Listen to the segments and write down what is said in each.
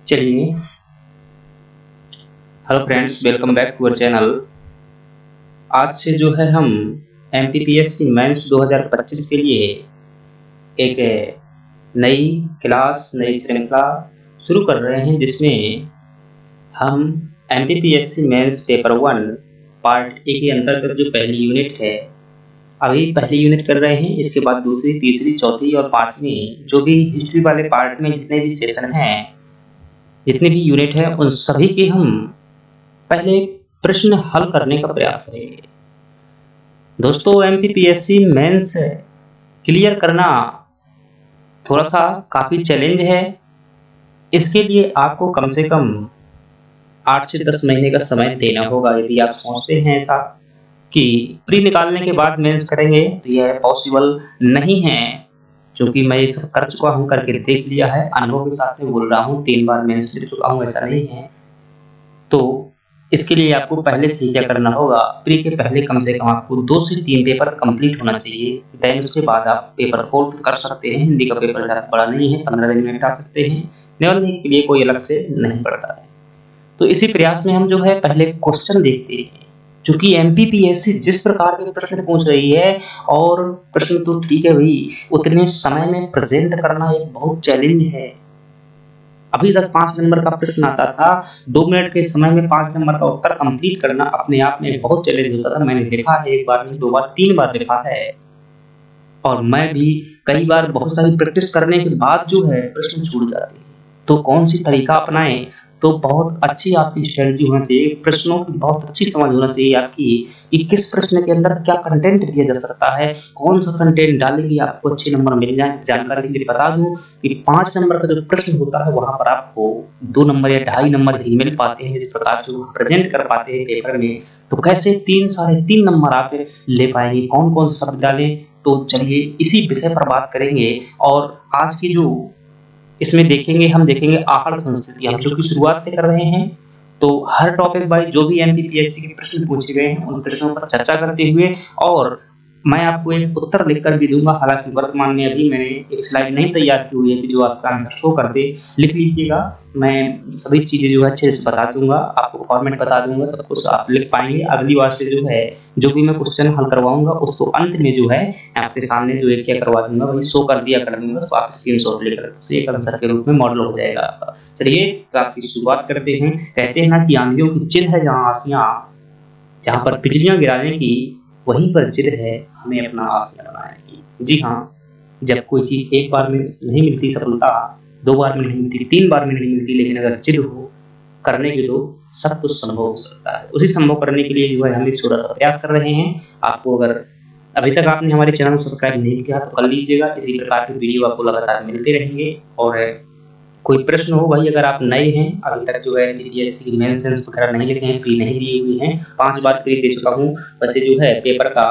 चलिए, hello friends, welcome back to our channel. आज से जो है हम एमपीपीएससी मेंस 2025 के लिए एक नई क्लास, नई श्रृंखला शुरू कर रहे हैं, जिसमें हम MPPSC mains paper 1 part A के अंतर्गत जो पहली यूनिट है, अभी पहली यूनिट कर रहे हैं। इसके बाद दूसरी, तीसरी, चौथी और पांचवी जो भी हिस्ट्री वाले पार्ट में जितने भी सेशन हैं, जितने भी यूनिट है, उन सभी के हम पहले प्रश्न हल करने का प्रयास करेंगे। दोस्तों, एमपीपीएससी मेंस क्लियर करना थोड़ा सा काफी चैलेंज है। इसके लिए आपको कम से कम 8 से 10 महीने का समय देना होगा। यदि आप सोचते हैं ऐसा कि प्री निकालने के बाद मेंस करेंगे, तो यह पॉसिबल नहीं है, क्योंकि मैं ये सब कर चुका हूं, करके देख लिया है, अनुभव के साथ में बोल रहा हूं। 3 बार मेंस दे चुका हूं, ऐसा नहीं है। तो इसके लिए आपको पहले से क्या करना होगा, प्री के पहले कम से कम आपको 2 से 3 पेपर कंप्लीट होना चाहिए। देन उसके बाद आप पेपर 4 कर सकते हैं। हिंदी का पेपर ज़्यादा बड़ा नहीं है, 15 दिन में हटा सकते हैं। निबंधन के लिए कोई अलग से नहीं पड़ता है। तो इसी प्रयास में हम जो है पहले क्वेश्चन देखते हैं। चूंकि एमपीपीएससी जिस प्रकार के प्रश्न पूछ रही है, और प्रश्न तो ठीक है भाई, उतने समय में प्रेजेंट करना एक बहुत चैलेंज है। अभी तक 5 नंबर का प्रश्न आता था, 2 मिनट के समय में 5 नंबर का उत्तर कंप्लीट करना अपने आप में बहुत चैलेंज होता था। मैंने देखा है, 1 बार नहीं, 2 बार, 3 बार देखा है। और मैं भी कई बार बहुत सारी प्रैक्टिस करने के बाद जो है प्रश्न छूट जाते हैं। तो कौन सी तरीका अपनाएं, तो बहुत अच्छी आपकी स्ट्रेटजी होना चाहिए। प्रश्नों की बहुत अच्छी समझ होना चाहिए आपकी, कि किस प्रश्न के अंदर क्या कंटेंट दिया जा सकता है, कौन सा कंटेंट डालेंगे आपको अच्छे नंबर मिल जाए। जानकारी के लिए बता दूं कि 5 नंबर का जो प्रश्न होता है, वहां पर आपको 2 नंबर या 2.5 नंबर ही मिल पाते हैं। जिस प्रकार से वो प्रेजेंट कर पाते हैं पेपर में, तो कैसे 3 साढ़े 3 नंबर आप ले पाएंगे, कौन कौन सा शब्द डालें। तो चलिए इसी विषय पर बात करेंगे। और आज की जो इसमें देखेंगे, हम देखेंगे आहड़ संस्कृति। हम जो कि शुरुआत से कर रहे हैं, तो हर टॉपिक वाइज जो भी एमपीपीएससी के प्रश्न पूछे गए हैं, उन प्रश्नों पर चर्चा करते हुए, और मैं आपको एक उत्तर लिखकर भी दूंगा। हालांकि वर्तमान में अभी मैंने एक स्लाइड नहीं तैयार की हुई है कि जो आपका आंसर शो कर दे, लिख लीजिएगा। मैं सभी चीजें जो है अच्छे से बता दूंगा, आपको फॉर्मेट बता दूंगा, सब कुछ आप लिख पाएंगे। अगली बार से जो है, जो भी मैं क्वेश्चन हल करवाऊंगा, उसको अंत में जो है आपके सामने जो एक क्या करवा दूंगा, वही शो कर दिया कर दूंगा। तो आप स्क्रीनशॉट लेकर उसे एक आंसर के रूप में मॉडल हो जाएगा आपका। चलिए क्लास की शुरुआत करते हैं। कहते हैं ना कि आंधियों की चिन्ह है जहाँ आसियां, जहाँ पर बिजलियां गिराने की, वहीं पर जिद है हमें अपना आसिया बनाने की। जी हाँ, जब कोई चीज एक बार में नहीं मिलती सफलता, 2 बार में नहीं मिलती, 3 बार में नहीं मिलती, लेकिन अगर जिद हो करने की, तो सब कुछ संभव हो सकता है। उसी संभव करने के लिए जो है हम एक छोटा सा प्रयास कर रहे हैं। आपको अगर अभी तक आपने हमारे चैनल को सब्सक्राइब नहीं किया तो कर लीजिएगा। इसी प्रकार की वीडियो आपको लगातार मिलते रहेंगे। और कोई प्रश्न हो भाई, अगर आप नए हैं, अभी तक जो है एमपीपीएससी मेंस वगैरह नहीं लिखे हैं, प्री नहीं दिए हुए हैं, 5 बार प्री दे चुका हूँ। वैसे जो है पेपर का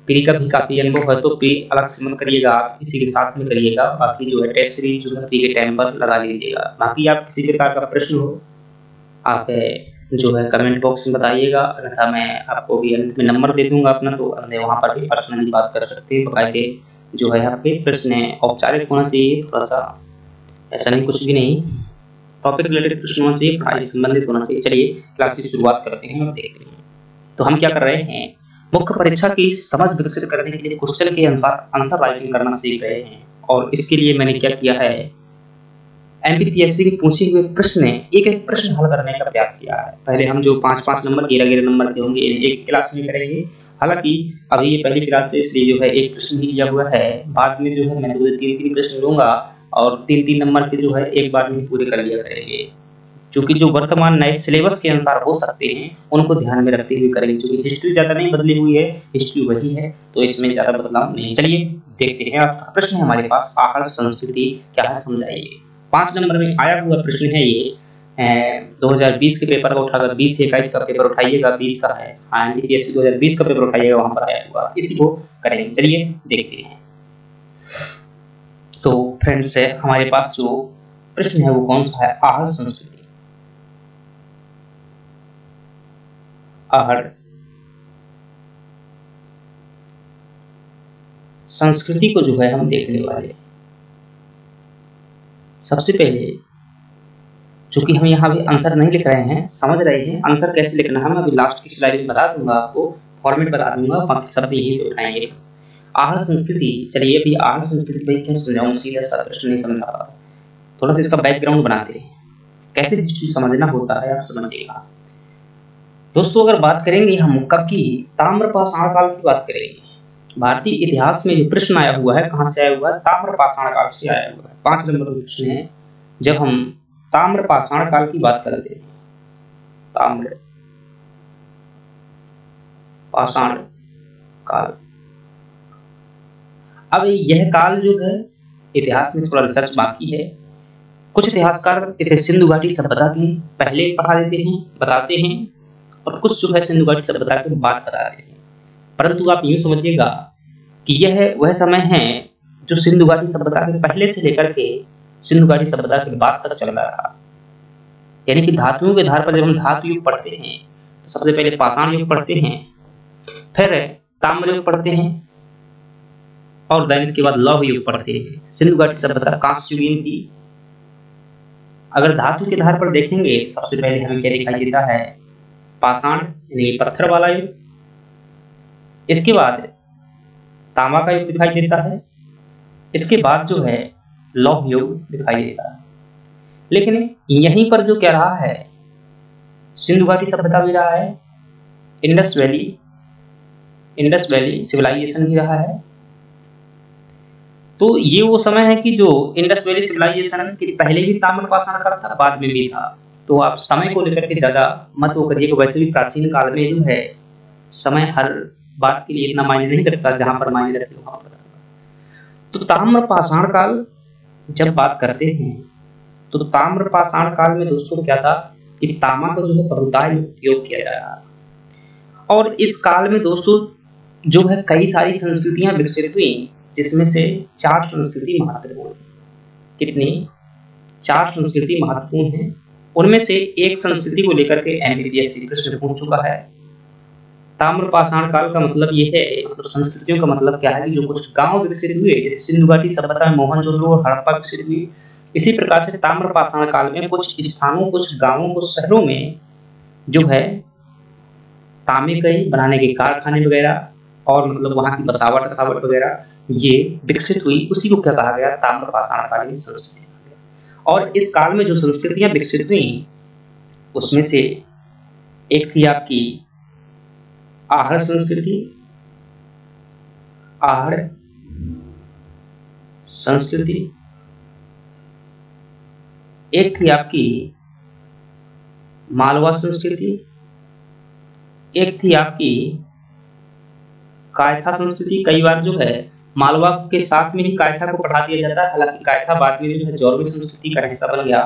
प्री का भी काफी अनुभव है, तो प्री अलग से मत करिएगा, आप इसी के साथ में करिएगा। बाकी जो है टेस्ट सीरीज जो है प्री के टाइम पर लगा लीजिएगा। बाकी आप किसी प्रकार का प्रश्न हो, आप जो है कमेंट बॉक्स में बताइएगा, अन्यथा मैं आपको भी अंत में नंबर दे दूंगा अपना, तो वहाँ पर भी पर्सनली बात कर सकते हैं। बकायदे जो है आपके प्रश्न औपचारिक होना चाहिए, थोड़ा सा ऐसा नहीं, कुछ भी नहीं, टॉपिक रिलेटेड प्रश्न होना चाहिए, पढ़ाई से संबंधित होना चाहिए। चलिए क्लास की शुरुआत करते हैं और देखते हैं। तो हम क्या कर रहे हैं, मुख्य परीक्षा की समझ विकसित करने के लिए क्वेश्चन के अनुसार आंसर राइटिंग करना सीख रहे हैं। और इसके लिए मैंने क्या किया है, एमपीपीएससी के पूछे हुए प्रश्न, एक एक प्रश्न हल करने का प्रयास किया है। पहले हम जो 5-5 नंबर, 11-11 नंबर के होंगे, एक क्लास में करेंगे। हालांकि अभी ये पहली क्लास है, इसलिए जो है एक प्रश्न ही लिया हुआ है। बाद में जो है मैं 2-3 प्रश्न लूंगा, और 3-3 नंबर के जो है एक बार में पूरे कर लिया करेंगे। क्योंकि जो वर्तमान नए सिलेबस के अनुसार हो सकते हैं, उनको ध्यान में रखते हुए करेंगे। क्योंकि हिस्ट्री ज्यादा नहीं बदली हुई है, हिस्ट्री वही है, तो इसमें ज्यादा बदलाव नहीं। चलिए देखते हैं। आपका प्रश्न है हमारे पास, आहड़ संस्कृति क्या है समझाइए। 5 नंबर में आया हुआ प्रश्न है ये। 2020 के पेपर का उठाकर 20 से 21 का पेपर उठाइएगा, 20 का है। एमपीपीएससी 2020 का पेपर उठाइएगा, वहां पर आया हुआ, इसी को करेंगे। चलिए देखते हैं। तो फ्रेंड्स, हमारे पास जो प्रश्न है वो कौन सा है, आहड़ संस्कृति। आहड़ संस्कृति को जो है हम देखने वाले। सबसे पहले चूंकि हम यहाँ भी आंसर नहीं लिख रहे हैं, समझ रहे हैं आंसर कैसे लिखना है, मैं अभी लास्ट की स्लाइड में बता दूंगा आपको, फॉर्मेट बता दूंगा, बाकी सब यहीं से उठाएंगे। आहर संस्कृति, चलिए अभी आहर संस्कृति भाई क्यों समझाऊं, सीधा सा प्रश्न नहीं समझा पा, थोड़ा सा इसका बैकग्राउंड बनाते हैं, कैसे हिस्ट्री समझना होता है आप समझिएगा। दोस्तों अगर बात करेंगे हम कब की, ताम्रपाषाण काल की बात करेंगे। भारतीय इतिहास में जो प्रश्न आया हुआ है, कहां से आया हुआ है, ताम्रपाषाण काल से आया हुआ है। 5 नंबर का प्रश्न है, जब हम ताम्रपाषाण काल की बात करते हैं, ताम्रपाषाण काल। अब यह काल जो है इतिहास में थोड़ा रिसर्च बाकी है, कुछ इतिहासकार इसे सिंधु घाटी सभ्यता के पहले पढ़ा देते हैं, बताते हैं, और कुछ जो है सिंधु घाटी सभ्यता के बाद बताते हैं। परंतु आप यूं समझिएगा कि यह वह समय है जो सिंधु घाटी सभ्यता के पहले से लेकर के सिंधु घाटी सभ्यता के बाद तक चलता रहा। यानी कि धातुओं के आधार पर जब हम धातु युग पढ़ते हैं तो सबसे पहले पाषाण युग पढ़ते हैं, फिर ताम्र युग पढ़ते हैं, और देन इसके बाद लौह युग पढ़ते हैं। सिंधु घाटी सभ्यता कांस्य युगीन थी। अगर धातु के आधार पर देखेंगे सबसे पहले हमें क्या दिखाई देता है, पाषाण यानी पत्थर वाला युग, इसके बाद तांबा का युग दिखाई देता है, इसके बाद जो है लौह युग दिखाई देता है। लेकिन यहीं पर जो क्या रहा है, सिंधु घाटी सभ्यता भी रहा है, इंडस वैली सिविलाइजेशन भी रहा है। तो ये वो समय है कि जो इंडस वैली सिविलाइजेशन के पहले भी ताम्रपाषाण काल था, बाद में भी था। तो आप समय को लेकर के ज्यादा मत वो करिए, वैसे भी प्राचीन काल में जो है समय हर बात के लिए इतना मायने नहीं रखता, जहां पर मायने रखते वहां पर। तो ताम्रपाषाण काल जब बात करते हैं तो ताम्रपाषाण काल में दोस्तों क्या था कि तांबा का जो है बहुतायत उपयोग किया जा रहा था। और इस काल में दोस्तों जो है कई सारी संस्कृतियां विकसित हुई, जिसमें से 4 संस्कृति महत्वपूर्ण है। कितनी? 4 संस्कृति महत्वपूर्ण है। उनमें से एक संस्कृति को लेकर के एमपीपीएससी प्रश्न पूछ चुका है। ताम्रपाषाण काल का मतलब ये है, मतलब संस्कृतियों का मतलब क्या है कि जो कुछ गांव विकसित हुए, सिंधु घाटी सभ्यता में मोहनजोदड़ो और हड़प्पा विकसित हुई, इसी प्रकार से ताम्रपाषाण काल में कुछ स्थानों, कुछ गांवों, कुछ शहरों में जो है तांबे के बनाने के कारखाने वगैरह और मतलब वहां की बसावट वगैरह ये विकसित हुई। उसी को क्या कहा गया, ताम्रपाषाण कालीन संस्कृति। और इस काल में जो संस्कृतियां विकसित हुई उसमें से एक थी आपकी आहड़ संस्कृति, आहड़ संस्कृति, एक थी आपकी मालवा संस्कृति, एक थी आपकी कायथा संस्कृति। कई बार जो है मालवा के साथ में ही कायथा को पढ़ा दिया जाता है, हालांकि कायथा बाद में जो है जौरवे संस्कृति का हिस्सा बन गया।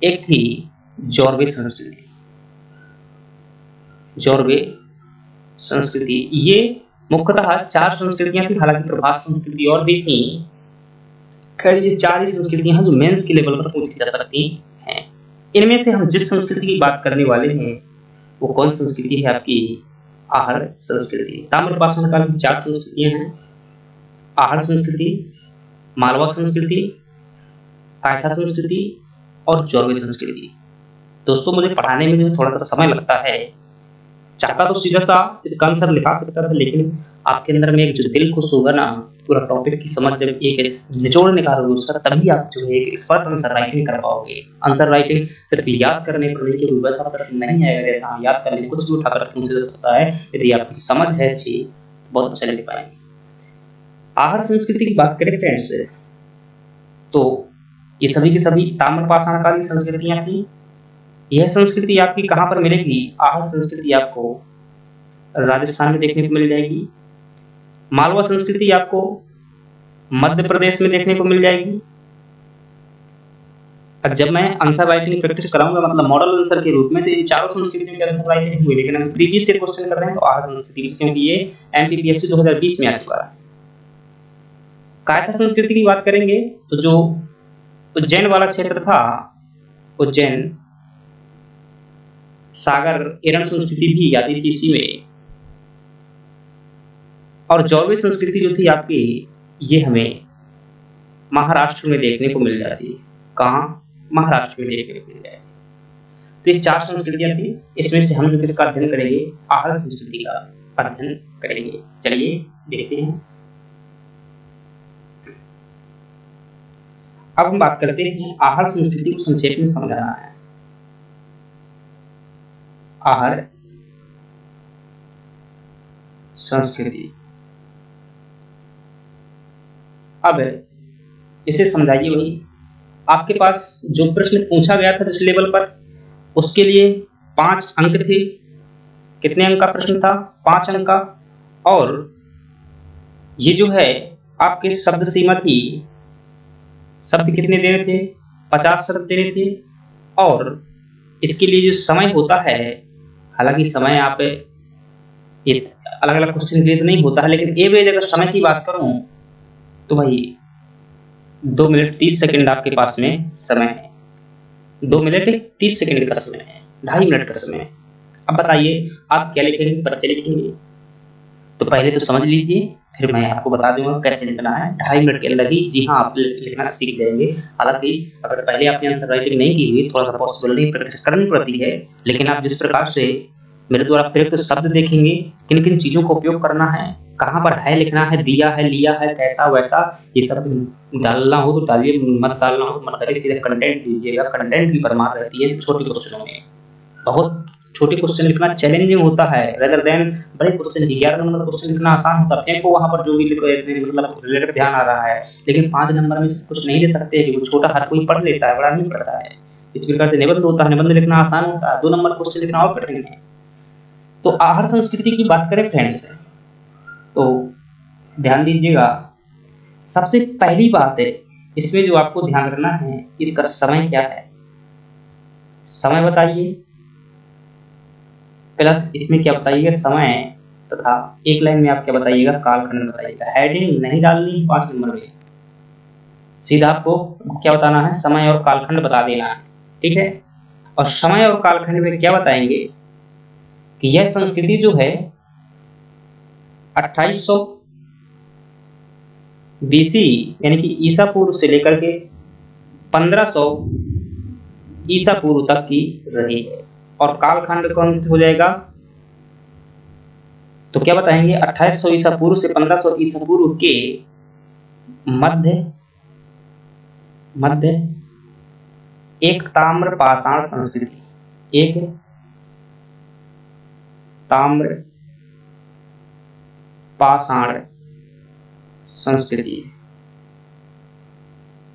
एक थी जौरवे संस्कृति, जौरवे संस्कृति। ये मुख्यतः 4 संस्कृतियां थी, हालांकि प्रभास संस्कृति और भी थी। खैर ये 4 ही संस्कृतियां हैं जो मेंस के लेवल पर पूछी जा सकती हैं। इनमें से हम जिस संस्कृति की बात करने वाले हैं वो कौन संस्कृति है, आपकी आहड़ संस्कृति। ताम्रपाषाण काल की 4 संस्कृतियां हैं, आहड़ संस्कृति, मालवा संस्कृति, कायथा संस्कृति और जौरवे संस्कृति। दोस्तों मुझे पढ़ाने में जो थोड़ा सा समय लगता है, चाहता तो सीधा सा इसका आंसर लिखा सकता था, लेकिन आपके अंदर में एक जो दिल खुश होगा ना, पूरा टॉपिक की समझ जब एक निचोड़ निकालोगे उसका, तभी आप जो है एक एक्सपर्ट आंसर राइटिंग कर पाओगे। आंसर राइटिंग सिर्फ याद करने पर नहीं, कि वैसा प्रश्न नहीं आएगा जैसा हम याद कर लें, कुछ भी उठा कर तुमसे दे सकता है। यदि आपकी समझ है अच्छी, बहुत अच्छा लिख पाएंगे। आहड़ संस्कृति की बात करें फ्रेंड्स, तो ये सभी की सभी ताम्रपाषाण कालीन संस्कृतियां थी। यह संस्कृति आपकी कहां पर मिलेगी, आहड़ संस्कृति आपको राजस्थान में देखने को मिल जाएगी, मालवा संस्कृति आपको मध्य प्रदेश में देखने को मिल जाएगी। अब जब मैं आंसर राइटिंग प्रैक्टिस कराऊंगा, मतलब मॉडल आंसर के रूप में, तो ये 4 संस्कृतियों के आंसर राइटिंग हुई। लेकिन हम प्रीवियस से क्वेश्चन कर रहे हैं तो आहड़ संस्कृति, क्योंकि ये एमपीपीएससी 2020 में आ चुका है। कायथा संस्कृति की बात करेंगे तो जो उज्जैन वाला क्षेत्र था, उज्जैन, सागर, एरन संस्कृति भी आती थी इसी में। और जौरवे संस्कृति जो थी आपकी, ये हमें महाराष्ट्र में देखने को मिल जाती है। कहाँ? महाराष्ट्र में देखने को मिल जाएगी। तो ये 4 संस्कृतियां थी, इसमें से हम लोग किसका अध्ययन करेंगे? आहार संस्कृति का अध्ययन करेंगे। चलिए देखते हैं। अब हम बात करते हैं आहार संस्कृति को संक्षेप में समझाना है। आहार संस्कृति, अब इसे समझाइए। वही आपके पास जो प्रश्न पूछा गया था जिस लेवल पर, उसके लिए 5 अंक थे। कितने अंक का प्रश्न था? 5 अंक का। और ये जो है आपके शब्द सीमा थी, शब्द कितने देने थे? 50 शब्द देने थे। और इसके लिए जो समय होता है, हालांकि समय आप ये अलग अलग क्वेश्चन के लिए तो नहीं होता है, लेकिन एवरेज अगर समय की बात करूं तो भाई 2 मिनट 30 सेकंड आपके पास में समय है। 2 मिनट 30 सेकंड का समय है, 2.5 मिनट का समय है। अब बताइए आप क्या लिखेंगे? पर्चे लिखेंगे? तो पहले तो समझ लीजिए, फिर मैं आपको बता दूंगा कैसे लिखना है। 2.5 मिनट के अंदर ही जी हाँ आप लिखना सीख जाएंगे। हालांकि अगर पहले आपने आंसर राइटिंग नहीं की हुई, थोड़ा सा पॉसिबल नहीं, प्रैक्टिस करनी पड़ती है। लेकिन आप जिस प्रकार से मेरे द्वारा प्रयुक्त शब्द देखेंगे, किन किन चीजों का उपयोग करना है, कहाँ पर है लिखना है, दिया है, लिया है, कैसा वैसा, ये सब डालना हो तो डालिए, मत डालना हो तो मत डालिए, सीधे कंटेंट दीजिएगा। कंटेंट की परमार रहती है छोटे क्वेश्चनों में। बहुत छोटे क्वेश्चन लिखना चैलेंजिंग होता है रेदर देन बड़े क्वेश्चन की। 11 नंबर क्वेश्चन लिखना आसान होता है, फेंको वहां पर जो भी मतलब रिलेटेड ध्यान आ रहा है। लेकिन 5 नंबर में कुछ नहीं दे सकते कि वो छोटा हर कोई पढ़ लेता है, बड़ा नहीं पढ़ता है। इस प्रकार से निबंध होता है, निबंध लिखना आसान होता है, 2 नंबर क्वेश्चन लिखना और कठिन है। तो आहार संस्कृति की बात करें फ्रेंड्स, तो ध्यान दीजिएगा। सबसे पहली बात है इसमें जो आपको ध्यान रखना है, इसका समय क्या है? समय बताइए, प्लस इसमें क्या बताइएगा? समय तथा एक लाइन में आप क्या बताइएगा? कालखंड बताइएगा। हेडिंग नहीं डालनी 5 नंबर में, सीधा आपको क्या बताना है? समय और कालखंड बता देना है, ठीक है। और समय और कालखंड में क्या बताएंगे कि यह संस्कृति जो है 2800 BC यानी कि ईसा पूर्व से लेकर के 1500 ईसा पूर्व तक की रही है। और कालखंड कौन हो जाएगा? तो क्या बताएंगे? 2800 ईसा पूर्व से 1500 ईसा पूर्व के मध्य एक ताम्र पाषाण संस्कृति, एक ताम्र पाषाण संस्कृति।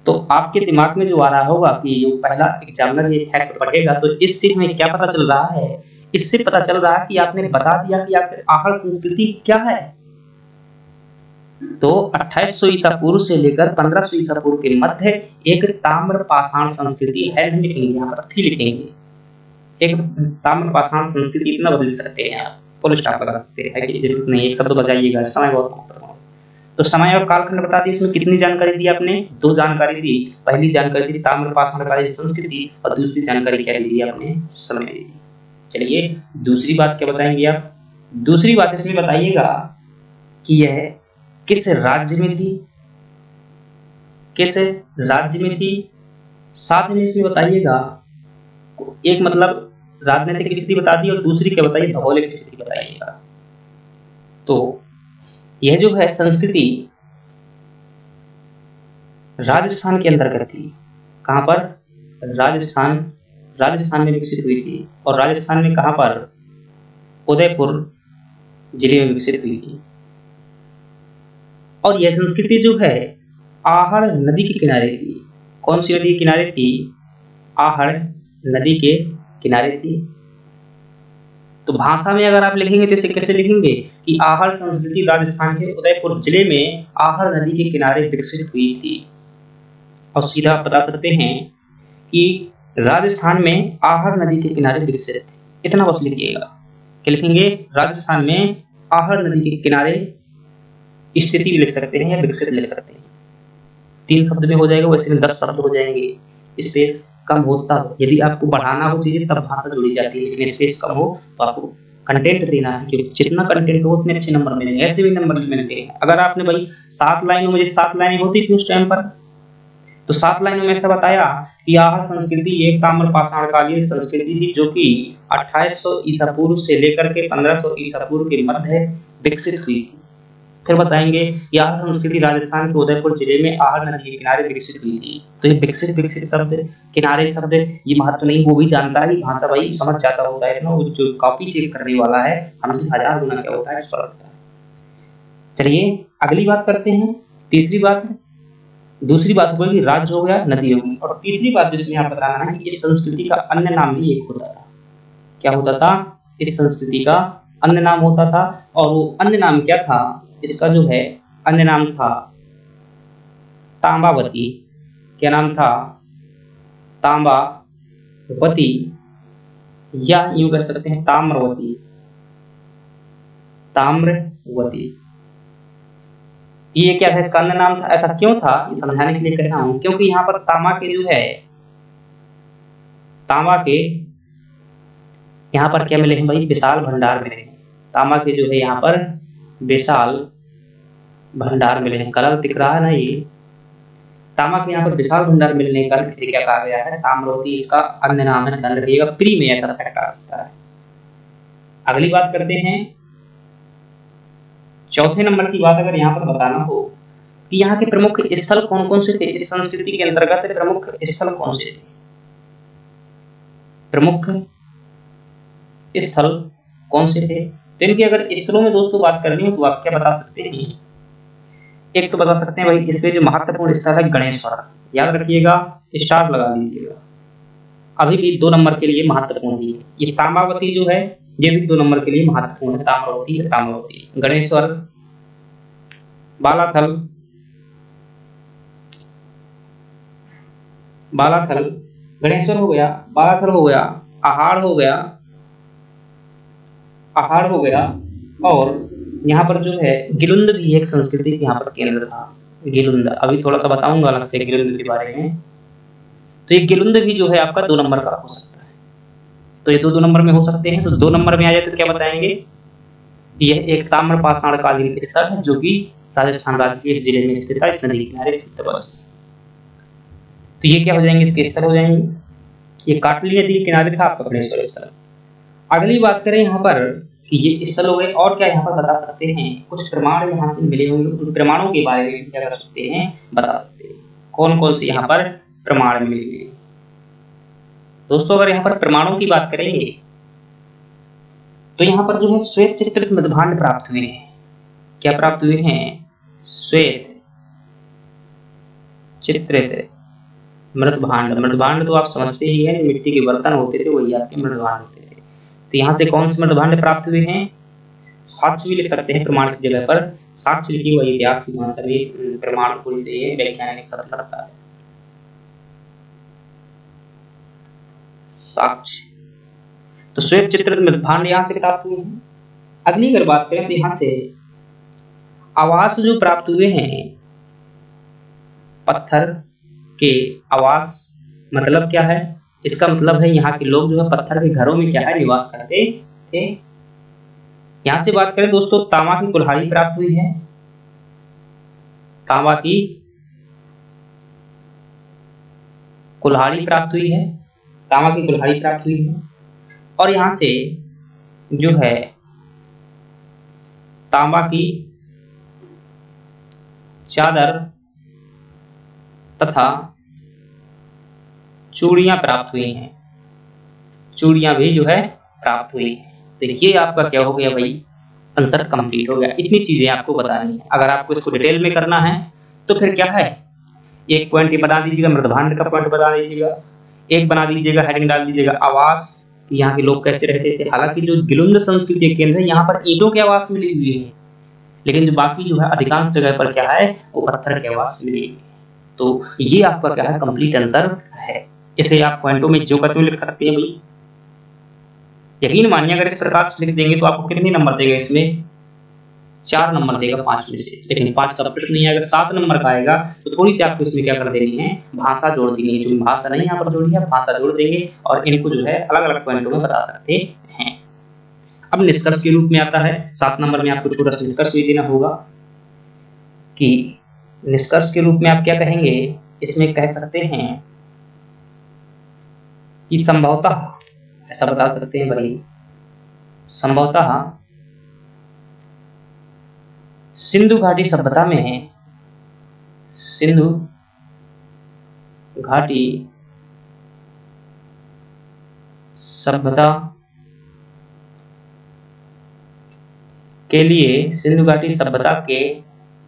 तो आपके दिमाग में जो आ रहा होगा कि जो पहला एग्जामिनर ये फैक्ट पढ़ेगा तो इससे हमें क्या पता चल रहा है? इससे पता चल रहा है कि आपने बता दिया कि आखिर आहार संस्कृति क्या है। तो 2800 ईसा पूर्व से लेकर 1500 ईसा पूर्व के मध्य एक ताम्र पाषाण संस्कृति है। नहीं लिखेंगे, यहाँ पर थी लिखेंगे। एक ताम्र पाषाण संस्कृति, इतना बदल सकते हैं आप, फुल स्टॉप लगा सकते हैं कि जरूरत नहीं, एक शब्द बजाइएगा। समय बहुत, तो समय और कालखंड बता दी। इसमें कितनी जानकारी दी आपने? 2 जानकारी दी। पहली जानकारी दी ताम्र पाषाण कालीन संस्कृति और दूसरी जानकारी क्या दी आपने? समय दी। चलिए दूसरी बात क्या बताएंगे आप? दूसरी बात इसमें बताइएगा कि यह किस राज्य में थी, किस राज्य में थी। साथ में इसमें बताइएगा, एक मतलब राजनीतिक स्थिति बता दी और दूसरी क्या बताइए? भौगोलिक स्थिति बताइएगा। तो यह जो है संस्कृति राजस्थान के अंतर्गत थी। कहां पर? राजस्थान में विकसित हुई थी। और राजस्थान में कहां पर? उदयपुर जिले में विकसित हुई थी। और यह संस्कृति जो है आहड़ नदी के किनारे थी। कौन सी नदी के किनारे थी? आहड़ नदी के किनारे थी। तो भाषा में अगर आप लिखेंगे तो इसे कैसे लिखेंगे कि आहड़ संस्कृति राजस्थान के उदयपुर जिले में आहड़ नदी के किनारे विकसित हुई थी। और सीधा आप बता सकते हैं कि राजस्थान में आहड़ नदी के किनारे विकसित थी। इतना बस लिखिएगा। क्या लिखेंगे? राजस्थान में आहड़ नदी के किनारे स्थिति भी लिख सकते हैं या विकसित लिख सकते हैं। 3 शब्द में हो जाएगा, वैसे में 10 शब्द हो जाएंगे। स्पेस कम होता, यदि आपको बढ़ाना हो चीजें तब भाषा जुड़ी जाती है, लेकिन स्पेस कम हो तो आपको कंटेंट देना है, क्योंकि जितना कंटेंट हो उतने अच्छे नंबर मिलेंगे। ऐसे भी नंबर मिलते हैं। अगर आपने भाई 7 लाइनों में 7 लाइनें होती थी उस टाइम पर, तो 7 लाइनों में ऐसा बताया कि आहर संस्कृति एक ताम्र पाषाण कालीन संस्कृति थी जो कि 2800 ईसा पूर्व से लेकर के 1500 ईसा पूर्व के मध्य विकसित हुई। फिर बताएंगे कि आहर संस्कृति राजस्थान के उदयपुर जिले में आहर नदी के किनारे विकसित हुई थी। तो ये विकसित शब्द, किनारे शब्द, ये महत्व नहीं, वो भी जानता है, भाषा भाई समझ जाता होता है ना, वो जो कॉपी चेक करने वाला है हमसे 1000 गुना क्या होता है इस पर होता है। चलिए अगली बात करते हैं। तीसरी बात, दूसरी बात होगी राज्य हो गया, नदी होगी, और तीसरी बात जिसमें आप बताना है कि इस संस्कृति का अन्य नाम भी एक होता था। क्या होता था? इस संस्कृति का अन्य नाम होता था, और वो अन्य नाम क्या था? इसका जो है अन्य नाम था तांबावती। क्या नाम था? तांबावती, या यूं कह सकते हैं ताम्रवती। ताम्रवती ये क्या है? इसका अन्य नाम था। ऐसा क्यों था ये समझाने के लिए कह रहा हूं, क्योंकि यहाँ पर तांबा के जो है, तांबा के यहाँ पर क्या मिले हैं भाई? विशाल भंडार मिले हैं। तांबा के जो है यहाँ पर विशाल भंडार मिले हैं। कलर दिख रहा है ना, ये तांबा के यहाँ पर विशाल भंडार मिलने का इसे क्या कहा गया है? ताम्रवती इसका अन्य नाम है। ध्यान रखिएगा, प्री में ऐसा फैक्ट आ सकता है। अगली बात करते हैं, चौथे नंबर की बात अगर यहाँ पर बताना हो कि यहाँ के प्रमुख स्थल कौन कौन से थे, इस संस्कृति के अंतर्गत प्रमुख स्थल कौन से थे? प्रमुख स्थल कौन से थे? तो इनकी अगर स्थलों में दोस्तों बात करनी हो तो आप क्या बता सकते हैं? एक तो बता सकते हैं भाई, इसमें जो महत्वपूर्ण स्थल है गणेश्वर, याद रखिएगा, स्टार लगा लीजिएगा, अभी भी 2 नंबर के लिए महत्वपूर्ण है। ये तांबावती जो है ये भी 2 नंबर के लिए महत्वपूर्ण है। ताम्रवती है, ताम्रवती, गणेश्वर, बालाथल, बालाथल, गणेश्वर हो गया, बालाथल हो गया, आहाड़ हो गया, आहाड़ हो गया, और यहाँ पर जो है गिलुंद भी एक संस्कृति के यहाँ पर केंद्र था। गिलुंद अभी थोड़ा सा बताऊंगा अलग से गिलुंद के बारे में। तो ये गिलुंद भी जो है आपका 2 नंबर का हो सकता है। तो ये 2 नंबर में हो सकते हैं। तो 2 नंबर में आ जाए तो क्या बताएंगे? यह एक ताम्र पाषाण कालीन स्थल है जो कि राजस्थान राज्य के जिले में स्थित है, इस नदी के किनारे स्थित है बस। तो ये क्या हो जाएंगे? इसके स्थल हो जाएंगे। ये काटली नदी के किनारे था आपका गणेश्वर स्थल। अगली बात करें यहाँ पर कि ये स्थल हो गए, और क्या यहाँ पर बता सकते हैं? कुछ प्रमाण यहाँ से मिले होंगे, उन प्रमाणों के बारे में क्या कर सकते हैं? बता सकते हैं। कौन कौन से यहाँ पर प्रमाण मिलेंगे दोस्तों? अगर यहाँ पर प्रमाणों की बात करेंगे तो यहाँ पर जो है श्वेत चित्रित मृदभांड प्राप्त हुए हैं। क्या प्राप्त हुए हैं? श्वेत चित्रित मृदभांड। मृदभांड तो आप समझते ही हैं, मिट्टी के बर्तन होते थे वही आपके मृदभांड होते थे। तो यहाँ से कौन से मृदभांड प्राप्त हुए हैं? साक्ष्य भी लिख सकते हैं प्रमाण की जगह पर, साक्ष्य लिखी हुआ इतिहास की भाषा में प्रमाण थोड़ी सी वैज्ञानिक शब्द करता है। साक्ष्य, तो श्वेत चित्रित मृदभांड यहाँ से प्राप्त हुए हैं। अगली अगर बात करें तो यहाँ से आवास जो प्राप्त हुए हैं, पत्थर के आवास, मतलब क्या है? इसका मतलब है यहाँ के लोग जो है पत्थर के घरों में क्या है? निवास करते थे। यहाँ से बात करें दोस्तों, तांबा की कुल्हाड़ी प्राप्त हुई है। तांबा की कुल्हाड़ी प्राप्त हुई है, तांबा की कुल्हाड़ी प्राप्त हुई है। और यहाँ से जो है तांबा की चादर तथा चूड़ियां प्राप्त हुई हैं। चूड़ियां भी जो है प्राप्त हुई हैं। तो ये आपका क्या हो गया भाई? आंसर कंप्लीट हो गया। इतनी चीजें आपको बतानी है। अगर आपको इसको डिटेल में करना है तो फिर क्या है, एक पॉइंट बना दीजिएगा, मृदभांड का पॉइंट बना दीजिएगा, एक बना दीजिएगा, हेडिंग डाल दीजिएगा आवास, कि यहाँ के लोग कैसे रहते थे। हालांकि जो गिलुंद संस्कृति के केंद्र है यहाँ पर ईंटों के आवास मिली हुई है, लेकिन जो बाकी जो है अधिकांश जगह पर क्या है? वो पत्थर के आवास मिली हुई है। तो ये आपका क्या है? कंप्लीट आंसर है। इसे आप पॉइंटों में जो करते हुए लिख सकते हैं भाई। यकीन मानिए अगर इस प्रकार से लिख देंगे तो आपको कितने नंबर देगा? इसमें 4 नंबर देगा 5 में से। लेकिन 5 का प्रश्न नहीं आएगा, 7 नंबर का आएगा। तो थोड़ी सी आपको इसमें क्या कर देनी है? भाषा जोड़ देनी है। जो भाषा नहीं यहाँ पर जोड़ी है, भाषा जोड़ देंगे और इनको जो है अलग अलग पॉइंटों में बता सकते हैं। अब निष्कर्ष के रूप में आता है 7 नंबर में, आपको छोटा सा निष्कर्ष भी देना होगा कि निष्कर्ष के रूप में आप क्या कहेंगे? इसमें कह सकते हैं कि संभवतः, ऐसा बता सकते हैं भाई, संभवतः सिंधु घाटी सभ्यता में, सिंधु घाटी सभ्यता के लिए, सिंधु घाटी सभ्यता के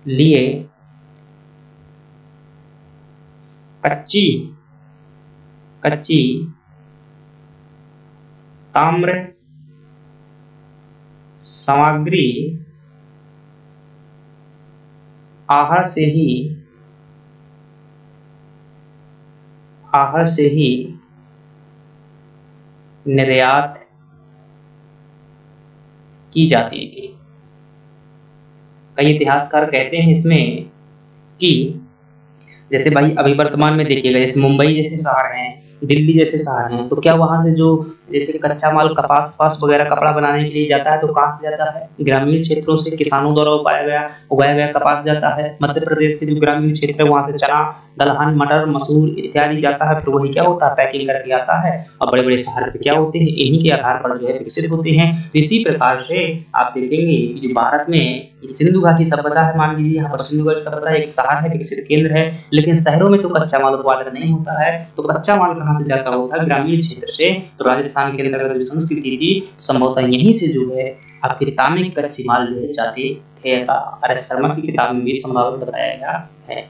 लिए कच्ची ताम्र सामग्री आहर से ही निर्यात की जाती थी। कई इतिहासकार कहते हैं इसमें कि जैसे भाई अभी वर्तमान में देखिएगा, जैसे मुंबई जैसे शहर हैं, दिल्ली जैसे शहर हैं, तो क्या वहां से जो जैसे कच्चा माल कपास वगैरह कपड़ा बनाने के लिए जाता है तो कहां से जाता है? ग्रामीण क्षेत्रों से किसानों द्वारा उगाया गया कपास जाता है। मध्य प्रदेश के जो ग्रामीण क्षेत्र है वहां से चना, दलहन, मटर, मसूर इत्यादि जाता है। फिर वही क्या होता है, पैकिंग करके आता है और बड़े बड़े शहर पे क्या होते हैं, इन्हीं के आधार पर जो है विकसित होते हैं। तो इसी प्रकार से आप देखेंगे कि जो भारत में सिंधु घाटी सभ्यता है, मान लीजिए यहाँ पर सिंधु घाटी सभ्यता एक शहर है, विकसित केंद्र है, लेकिन शहरों में तो कच्चा माल उत्पादन नहीं होता है। तो कच्चा माल कहाँ से जाता होता है? ग्रामीण क्षेत्र से। तो राजस्थान के अंदर जो संस्कृति थी संभवतः यहीं से जो है आपके तांबे के कच्चे माल जो है जाते थे, ऐसा आर एस शर्मा की किताब में भी संभव बताया गया है।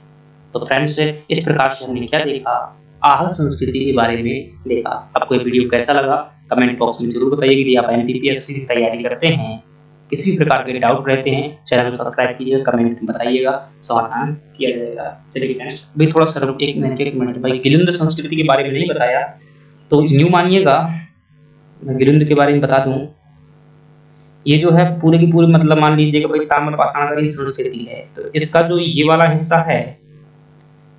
तो फ्रेंड्स, इस प्रकार से हमने क्या देखा, आहर संस्कृति के बारे में देखा। आपको ये वीडियो कैसा लगा कमेंट बॉक्स में जरूर बताइए। यदि आप एमपीपीएससी की तैयारी करते हैं, किसी प्रकार के डाउट रहते हैं, चैनल को सब्सक्राइब कीजिएगा, कमेंट में बताइएगा, समाधान किया जाएगा। चलिए फ्रेंड्स, अभी थोड़ा सा एक मिनट भाई, गिलिंद संस्कृति के बारे में नहीं बताया तो यूं मानिएगा, मैं गिलिंद के बारे में बता दूं। ये जो है पूरे की पूरी मतलब मान लीजिएगा भाई ताम्र पाषाणकालीन संस्कृति है। तो इसका जो ये वाला हिस्सा है,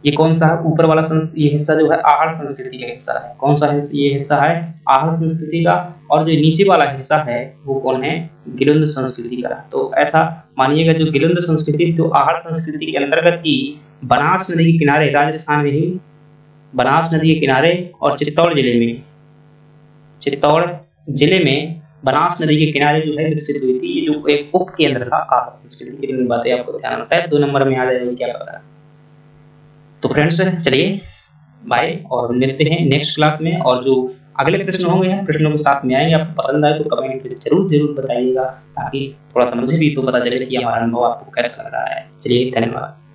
ये कौन सा है? ऊपर वाला ये हिस्सा जो है आहर संस्कृति का हिस्सा है। कौन सा है? ये हिस्सा है आहर संस्कृति का। और जो नीचे वाला हिस्सा है वो कौन है? गिलिंद संस्कृति का। तो ऐसा मानिएगा जो गिलिंद संस्कृति तो आहर संस्कृति के अंतर्गत ही बनास नदी के किनारे, राजस्थान में ही बनास नदी के किनारे और चित्तौड़ जिले में बनास नदी के किनारे जो है विकसित हुई थी। ये जो एक उप केंद्र था आहर संस्कृति की। बातें आपको ध्यान में शायद 2 नंबर में आ जाएगी, क्या पता। तो फ्रेंड्स चलिए बाय, और मिलते हैं नेक्स्ट क्लास में। और जो अगले प्रश्न होंगे प्रश्नों के साथ में आएंगे। आपको पसंद आए तो कमेंट में जरूर बताइएगा, ताकि थोड़ा सा मुझे भी तो पता चले कि हमारा अनुभव आपको कैसा लग रहा है। चलिए धन्यवाद।